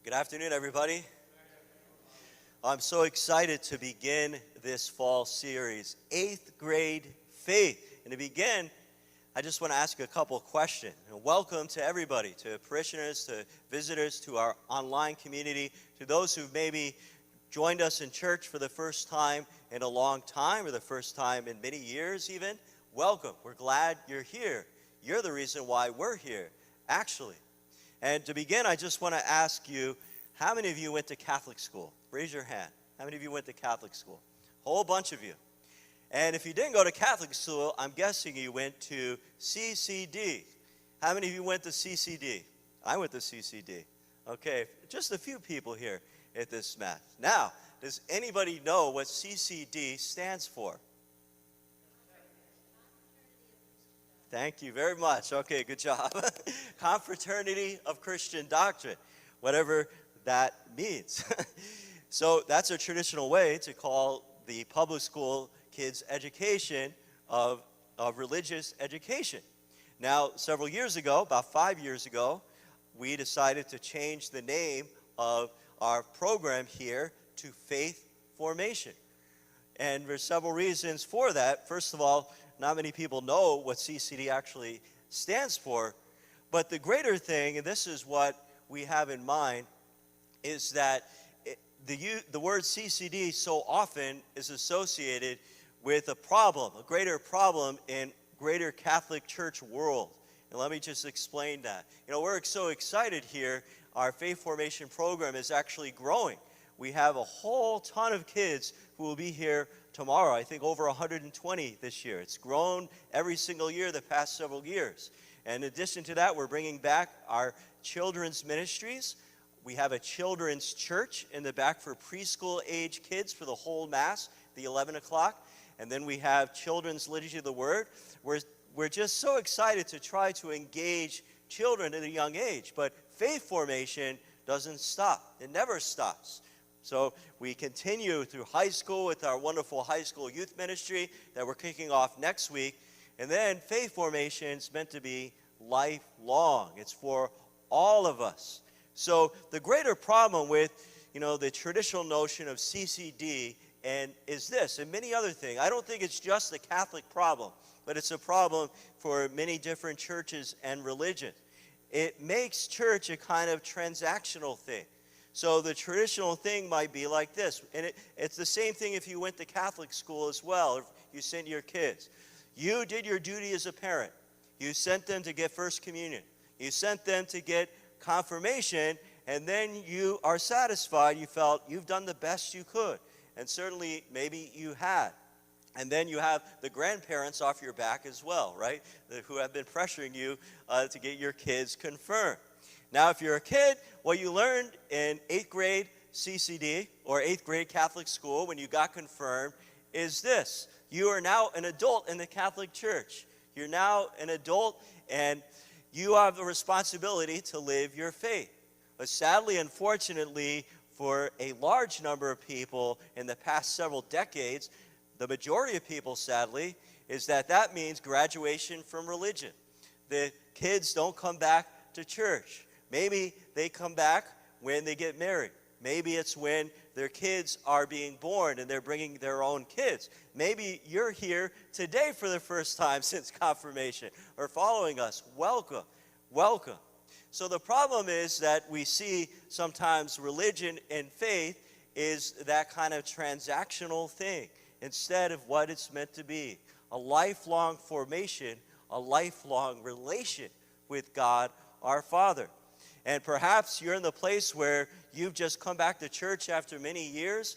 Good afternoon, everybody. I'm so excited to begin this fall series, 8th Grade Faith. And to begin, I just want to ask you a couple of questions. And welcome to everybody, to parishioners, to visitors, to our online community, to those who've maybe joined us in church for the first time in a long time, or the first time in many years even. Welcome. We're glad you're here. You're the reason why we're here, actually. And to begin, I just want to ask you, how many of you went to Catholic school? Raise your hand. How many of you went to Catholic school? A whole bunch of you. And if you didn't go to Catholic school, I'm guessing you went to CCD. How many of you went to CCD? I went to CCD. Okay, just a few people here at this Mass. Now, does anybody know what CCD stands for? Thank you very much. Okay, good job. Confraternity of Christian Doctrine, whatever that means. So that's a traditional way to call the public school kids' education of religious education. Now, several years ago, about 5 years ago, we decided to change the name of our program here to Faith Formation. And there's several reasons for that. First of all, not many people know what CCD actually stands for, but the greater thing, and this is what we have in mind, is that the word CCD so often is associated with a problem, a greater problem in greater Catholic Church world. And let me just explain that. You know, we're so excited here. Our Faith Formation program is actually growing. We have a whole ton of kids who will be here tomorrow. I think over 120 this year. It's grown every single year the past several years. And in addition to that, we're bringing back our children's ministries. We have a children's church in the back for preschool age kids for the whole Mass, the 11 o'clock. And then we have children's liturgy of the Word. We're just so excited to try to engage children at a young age. But faith formation doesn't stop. It never stops. So we continue through high school with our wonderful high school youth ministry that we're kicking off next week. And then faith formation is meant to be lifelong. It's for all of us. So the greater problem with, the traditional notion of CCD is this and many other things. I don't think it's just a Catholic problem, but it's a problem for many different churches and religions. It makes church a kind of transactional thing. So the traditional thing might be like this, and it's the same thing if you went to Catholic school as well, if you sent your kids. You did your duty as a parent. You sent them to get First Communion. You sent them to get confirmation, and then you are satisfied. You felt you've done the best you could, and certainly maybe you had. And then you have the grandparents off your back as well, right, who have been pressuring you to get your kids confirmed. Now, if you're a kid, what you learned in 8th grade CCD or 8th grade Catholic school when you got confirmed is this. You are now an adult in the Catholic Church. You're now an adult, and you have the responsibility to live your faith. But sadly, unfortunately, for a large number of people in the past several decades, the majority of people, sadly, is that means graduation from religion. The kids don't come back to church. Maybe they come back when they get married. Maybe it's when their kids are being born and they're bringing their own kids. Maybe you're here today for the first time since confirmation or following us. Welcome, welcome. So the problem is that we see sometimes religion and faith is that kind of transactional thing instead of what it's meant to be. A lifelong formation, a lifelong relation with God our Father. And perhaps you're in the place where you've just come back to church after many years,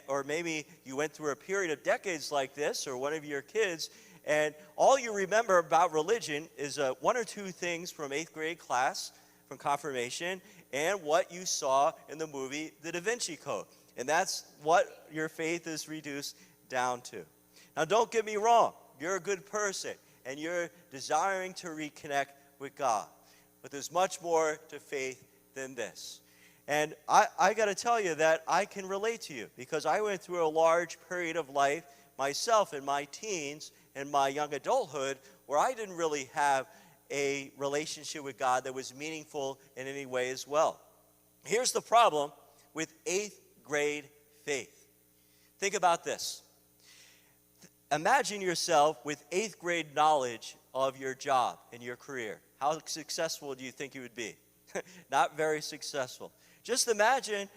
or maybe you went through a period of decades like this, or one of your kids, and all you remember about religion is one or two things from 8th grade class, from confirmation, and what you saw in the movie The Da Vinci Code. And that's what your faith is reduced down to. Now, don't get me wrong. You're a good person, and you're desiring to reconnect with God. But there's much more to faith than this. And I got to tell you that I can relate to you because I went through a large period of life myself in my teens and my young adulthood where I didn't really have a relationship with God that was meaningful in any way as well. Here's the problem with 8th grade faith. Think about this. Imagine yourself with 8th grade knowledge of your job and your career. How successful do you think you would be? Not very successful. Just imagine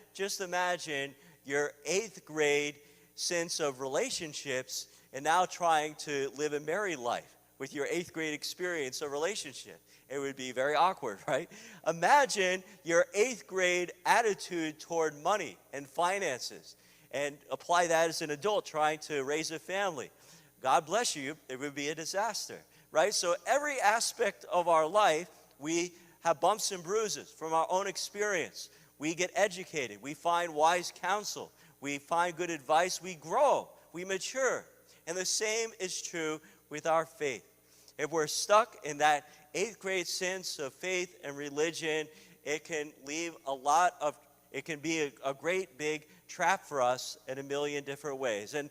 your 8th grade sense of relationships and now trying to live a married life with your 8th grade experience of relationship. It would be very awkward, right? Imagine your 8th grade attitude toward money and finances and apply that as an adult trying to raise a family. God bless you, it would be a disaster, right? So every aspect of our life, we have bumps and bruises from our own experience. We get educated, we find wise counsel, we find good advice, we grow, we mature. And the same is true with our faith. If we're stuck in that 8th grade sense of faith and religion, it can leave it can be a great big trap for us in a million different ways. And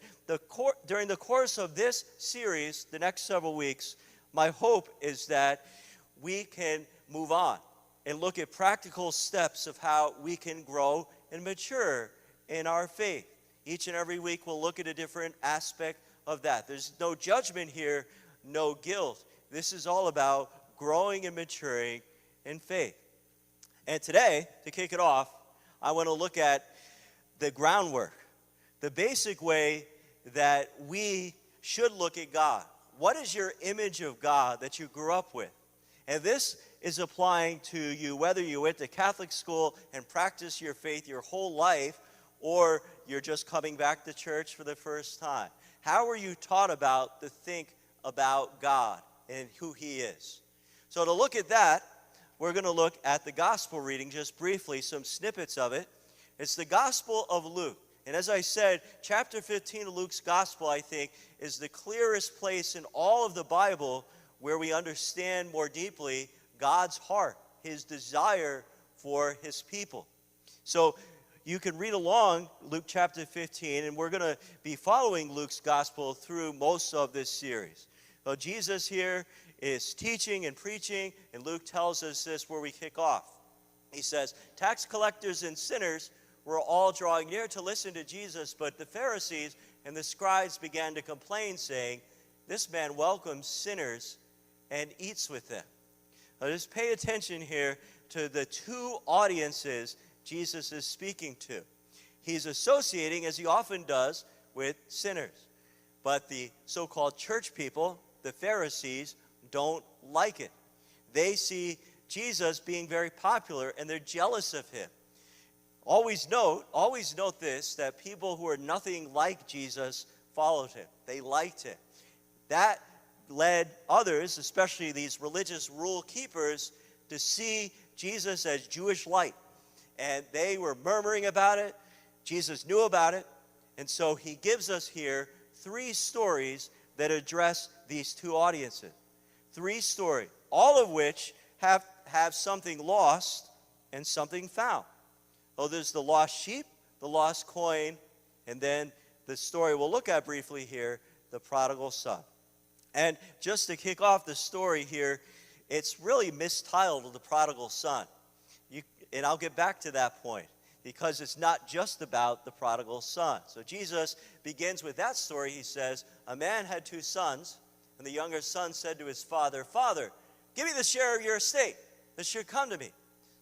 during the course of this series, the next several weeks, my hope is that we can move on and look at practical steps of how we can grow and mature in our faith. Each and every week we'll look at a different aspect of that. There's no judgment here, no guilt. This is all about growing and maturing in faith. And today, to kick it off, I want to look at the groundwork, the basic way that we should look at God. What is your image of God that you grew up with? And this is applying to you whether you went to Catholic school and practiced your faith your whole life, or you're just coming back to church for the first time. How were you taught to think about God and who He is? So to look at that, we're going to look at the gospel reading just briefly, some snippets of it. It's the Gospel of Luke. And as I said, chapter 15 of Luke's gospel, I think, is the clearest place in all of the Bible where we understand more deeply God's heart, His desire for His people. So you can read along Luke chapter 15, and we're going to be following Luke's gospel through most of this series. So Jesus here is teaching and preaching, and Luke tells us this where we kick off. He says, tax collectors and sinners were all drawing near to listen to Jesus, but the Pharisees and the scribes began to complain, saying, this man welcomes sinners and eats with them. Now just pay attention here to the two audiences Jesus is speaking to. He's associating, as he often does, with sinners. But the so-called church people, the Pharisees, don't like it. They see Jesus being very popular, and they're jealous of him. Always note this, that people who are nothing like Jesus followed him. They liked him. That led others, especially these religious rule keepers, to see Jesus as Jewish light. And they were murmuring about it. Jesus knew about it. And so he gives us here 3 stories that address these two audiences. 3 stories, all of which have something lost and something found. Oh, there's the lost sheep, the lost coin, and then the story we'll look at briefly here, the prodigal son. And just to kick off the story here, it's really mistitled, the prodigal son. And I'll get back to that point, because it's not just about the prodigal son. So Jesus begins with that story. He says, a man had 2 sons, and the younger son said to his father, Father, give me the share of your estate that should come to me.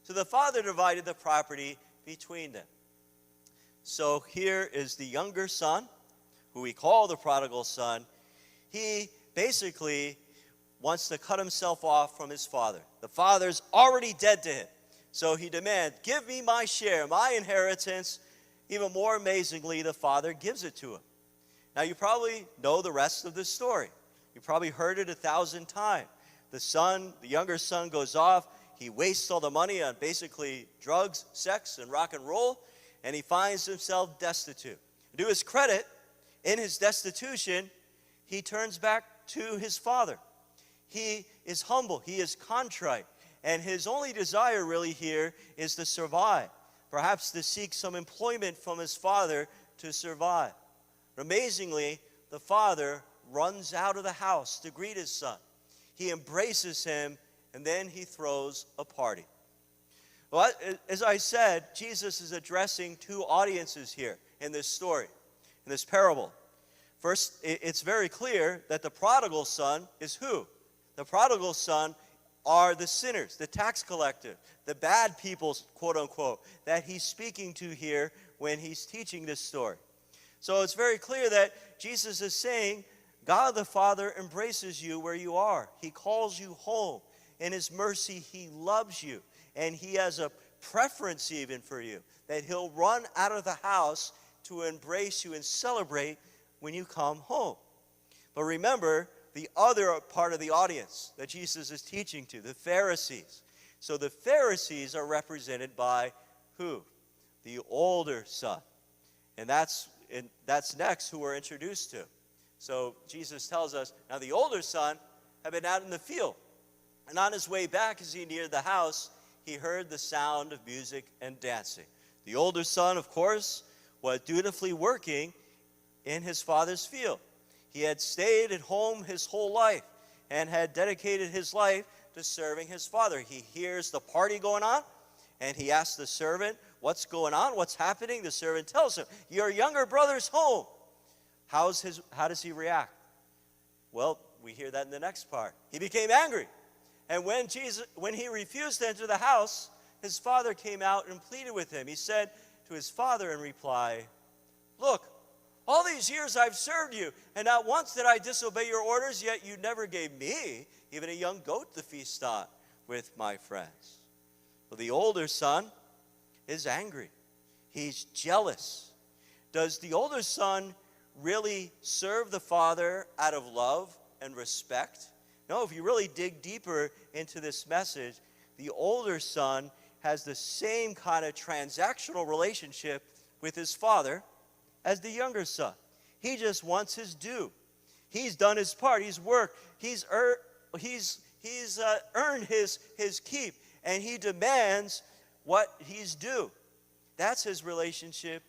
So the father divided the property between them. So here is the younger son, who we call the prodigal son. He basically wants to cut himself off from his father. The father's already dead to him. So he demands, give me my share, my inheritance. Even more amazingly, the father gives it to him. Now you probably know the rest of the story. You probably heard it 1,000 times. The younger son goes off. He wastes all the money on basically drugs, sex, and rock and roll, and he finds himself destitute. To his credit, in his destitution, he turns back to his father. He is humble. He is contrite. And his only desire really here is to survive, perhaps to seek some employment from his father to survive. But amazingly, the father runs out of the house to greet his son. He embraces him, and then he throws a party. Well, as I said, Jesus is addressing two audiences here in this story, in this parable. First, it's very clear that the prodigal son is who? The prodigal son are the sinners, the tax collector, the bad people, quote unquote, that he's speaking to here when he's teaching this story. So it's very clear that Jesus is saying, God the Father embraces you where you are. He calls you home. In his mercy, he loves you. And he has a preference even for you, that he'll run out of the house to embrace you and celebrate when you come home. But remember, the other part of the audience that Jesus is teaching to, the Pharisees. So the Pharisees are represented by who? The older son. And that's next who we're introduced to. So Jesus tells us, now the older son had been out in the field. And on his way back, as he neared the house, he heard the sound of music and dancing. The older son, of course, was dutifully working in his father's field. He had stayed at home his whole life and had dedicated his life to serving his father. He hears the party going on, and he asks the servant, what's going on? What's happening? The servant tells him, your younger brother's home. How does he react? Well, we hear that in the next part. He became angry. And when he refused to enter the house, his father came out and pleaded with him. He said to his father in reply, look, all these years I've served you, and not once did I disobey your orders, yet you never gave me even a young goat to feast on with my friends. Well, the older son is angry. He's jealous. Does the older son really serve the father out of love and respect? No, if you really dig deeper into this message, the older son has the same kind of transactional relationship with his father as the younger son. He just wants his due. He's done his part. He's worked. He's earned his keep, and he demands what he's due. That's his relationship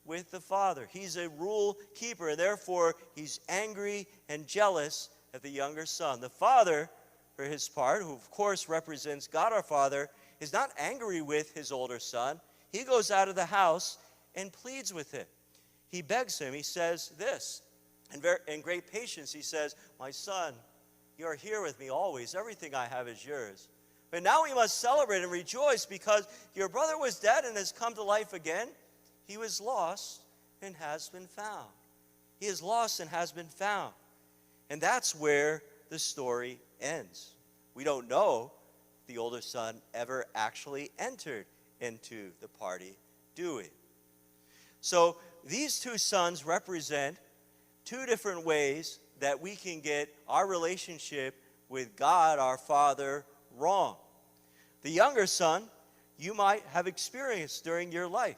with the father. He's a rule keeper, and therefore he's angry and jealous of the younger son. The father, for his part, who of course represents God our Father, is not angry with his older son. He goes out of the house and pleads with him. He begs him. He says this, in great patience, he says, my son, you are here with me always. Everything I have is yours. But now we must celebrate and rejoice because your brother was dead and has come to life again. He was lost and has been found. He is lost and has been found. And that's where the story ends. We don't know if the older son ever actually entered into the party, do we? So these two sons represent two different ways that we can get our relationship with God, our Father, wrong. The younger son, you might have experienced during your life.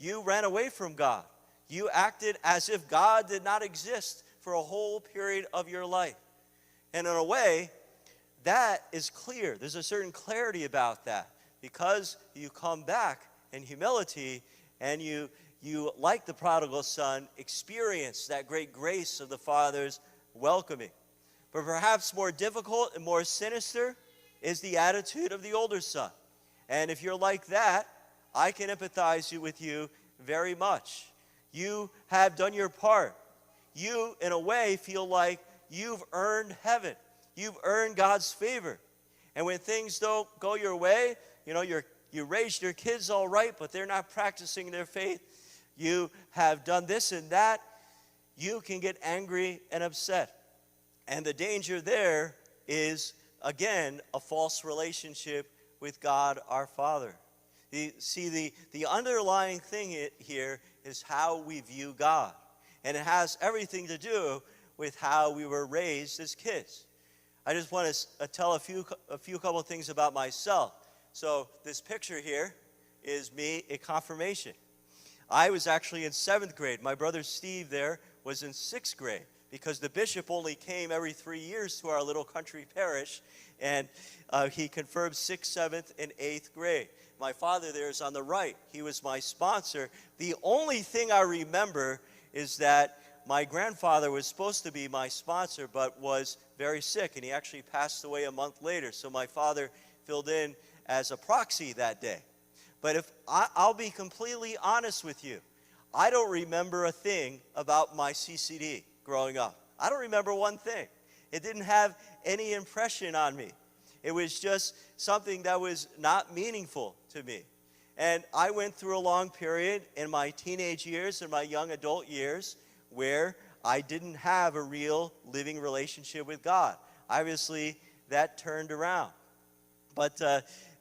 You ran away from God. You acted as if God did not exist for a whole period of your life. And in a way, that is clear. There's a certain clarity about that because you come back in humility and you, like the prodigal son, experience that great grace of the Father's welcoming. But perhaps more difficult and more sinister is the attitude of the older son. And if you're like that, I can empathize with you very much. You have done your part. You, in a way, feel like you've earned heaven. You've earned God's favor. And when things don't go your way, you raised your kids all right, but they're not practicing their faith. You have done this and that. You can get angry and upset. And the danger there is, again, a false relationship with God our Father. The underlying thing here is how we view God. And it has everything to do with how we were raised as kids. I just want to tell a few couple of things about myself. So this picture here is me at confirmation. I was actually in 7th grade. My brother Steve there was in 6th grade because the bishop only came every 3 years to our little country parish, and he confirmed 6th, 7th, and 8th grade. My father there is on the right. He was my sponsor. The only thing I remember is that my grandfather was supposed to be my sponsor but was very sick, and he actually passed away a month later. So my father filled in as a proxy that day. But I'll be completely honest with you, I don't remember a thing about my CCD growing up. I don't remember one thing. It didn't have any impression on me. It was just something that was not meaningful to me. And I went through a long period in my teenage years and my young adult years where I didn't have a real living relationship with God. Obviously, that turned around. But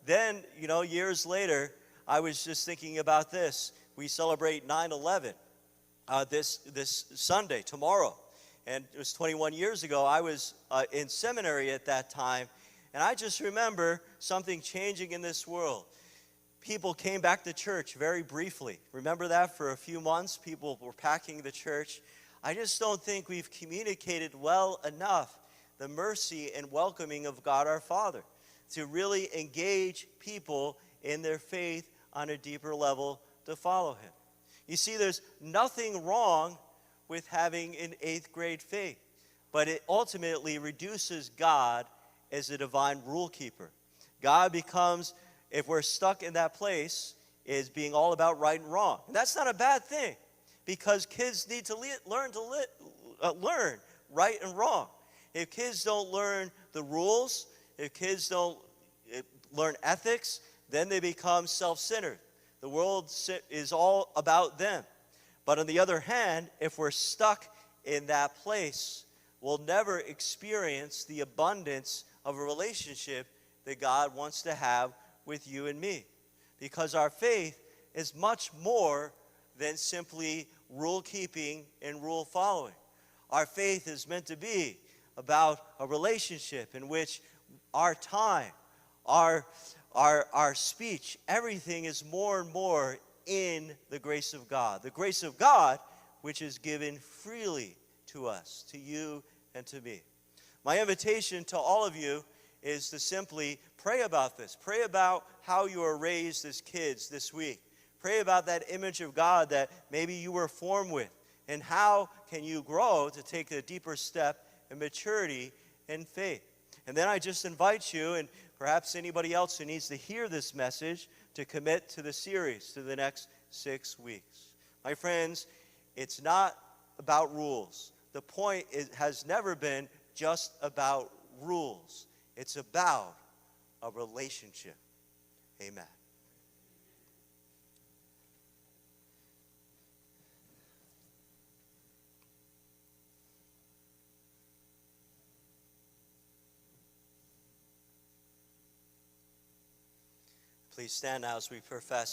then, years later, I was just thinking about this. We celebrate 9/11 this Sunday, tomorrow. And it was 21 years ago. I was in seminary at that time. And I just remember something changing in this world. People came back to church very briefly. Remember that? For a few months, people were packing the church. I just don't think we've communicated well enough the mercy and welcoming of God our Father to really engage people in their faith on a deeper level to follow him. You see, there's nothing wrong with having an 8th grade faith, but it ultimately reduces God as a divine rule keeper. God becomes, if we're stuck in that place, is being all about right and wrong. And that's not a bad thing, because kids need to learn right and wrong. If kids don't learn the rules, if kids don't learn ethics, then they become self-centered. The world is all about them. But on the other hand, if we're stuck in that place, we'll never experience the abundance of a relationship that God wants to have with you and me. Because our faith is much more than simply rule keeping and rule following. Our faith is meant to be about a relationship in which our time, our speech, everything is more and more in the grace of God. The grace of God, which is given freely to us, to you and to me. My invitation to all of you is to simply pray about this. Pray about how you are raised as kids this week. Pray about that image of God that maybe you were formed with. And how can you grow to take a deeper step in maturity and faith? And then I just invite you, and perhaps anybody else who needs to hear this message, to commit to the series, to the next 6 weeks. My friends, it's not about rules. The point has never been just about rules. It's about a relationship. Amen. Please stand now as we profess